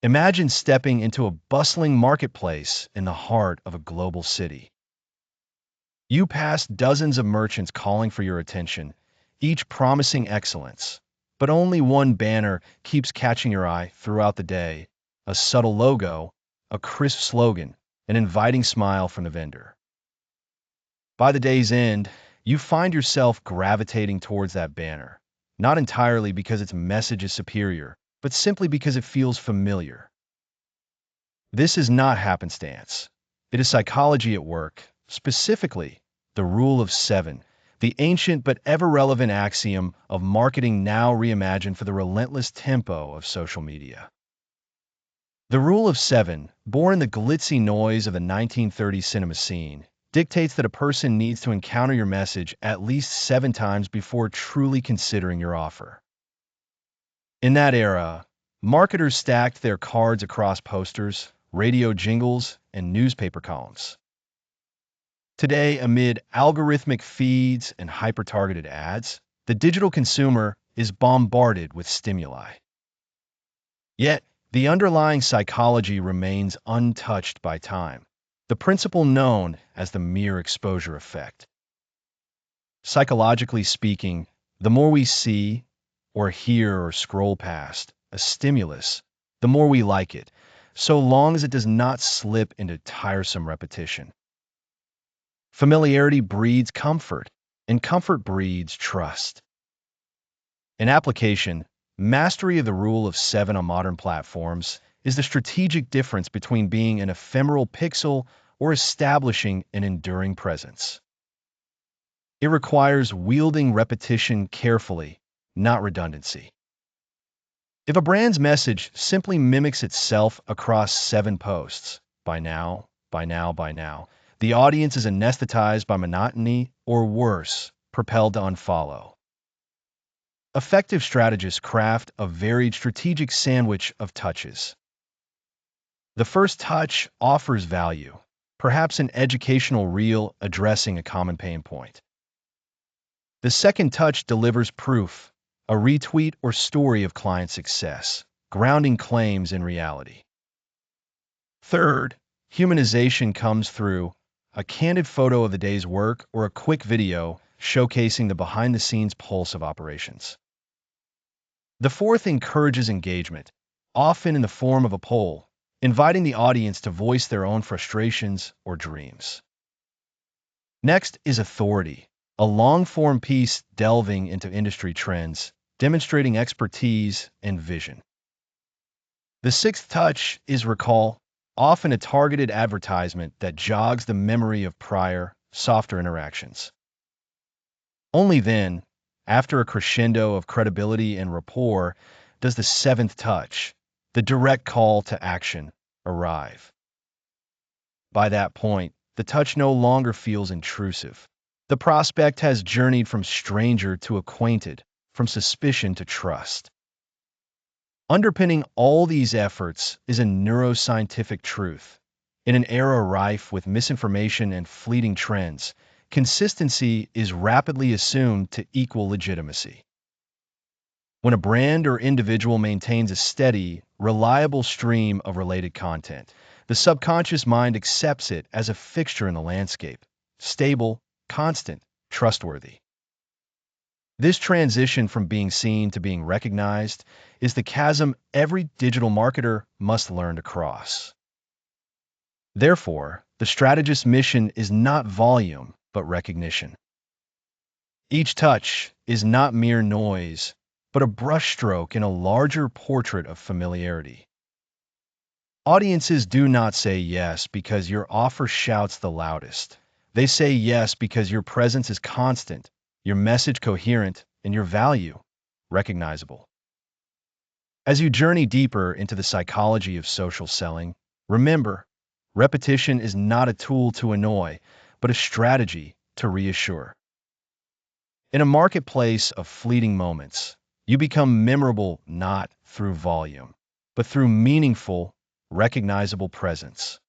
Imagine stepping into a bustling marketplace in the heart of a global city. You pass dozens of merchants calling for your attention, each promising excellence. But only one banner keeps catching your eye throughout the day: a subtle logo, a crisp slogan, an inviting smile from the vendor. By the day's end, you find yourself gravitating towards that banner, not entirely because its message is superior, but simply because it feels familiar. This is not happenstance. It is psychology at work, specifically the rule of seven, the ancient but ever relevant axiom of marketing now reimagined for the relentless tempo of social media. The rule of seven, born in the glitzy noise of the 1930s cinema scene, dictates that a person needs to encounter your message at least 7 times before truly considering your offer. In that era, marketers stacked their cards across posters, radio jingles, and newspaper columns. Today, amid algorithmic feeds and hyper-targeted ads, the digital consumer is bombarded with stimuli. Yet, the underlying psychology remains untouched by time, the principle known as the mere exposure effect. Psychologically speaking, the more we see, or hear, or scroll past a stimulus, the more we like it, so long as it does not slip into tiresome repetition. Familiarity breeds comfort, and comfort breeds trust. In application, mastery of the rule of seven on modern platforms is the strategic difference between being an ephemeral pixel or establishing an enduring presence. It requires wielding repetition carefully, not redundancy. If a brand's message simply mimics itself across 7 posts, by now, the audience is anesthetized by monotony or worse, propelled to unfollow. Effective strategists craft a varied strategic sandwich of touches. The first touch offers value, perhaps an educational reel addressing a common pain point. The second touch delivers proof, a retweet or story of client success, grounding claims in reality. Third, humanization comes through a candid photo of the day's work or a quick video showcasing the behind-the-scenes pulse of operations. The fourth encourages engagement, often in the form of a poll, inviting the audience to voice their own frustrations or dreams. Next is authority, a long-form piece delving into industry trends, demonstrating expertise and vision. The sixth touch is recall, often a targeted advertisement that jogs the memory of prior, softer interactions. Only then, after a crescendo of credibility and rapport, does the seventh touch, the direct call to action, arrive. By that point, the touch no longer feels intrusive. The prospect has journeyed from stranger to acquainted, from suspicion to trust. Underpinning all these efforts is a neuroscientific truth. In an era rife with misinformation and fleeting trends, consistency is rapidly assumed to equal legitimacy. When a brand or individual maintains a steady, reliable stream of related content, the subconscious mind accepts it as a fixture in the landscape, stable, constant, trustworthy. This transition from being seen to being recognized is the chasm every digital marketer must learn to cross. Therefore, the strategist's mission is not volume, but recognition. Each touch is not mere noise, but a brushstroke in a larger portrait of familiarity. Audiences do not say yes because your offer shouts the loudest. They say yes because your presence is constant, your message coherent, and your value recognizable. As you journey deeper into the psychology of social selling, remember, repetition is not a tool to annoy, but a strategy to reassure. In a marketplace of fleeting moments, you become memorable not through volume, but through meaningful, recognizable presence.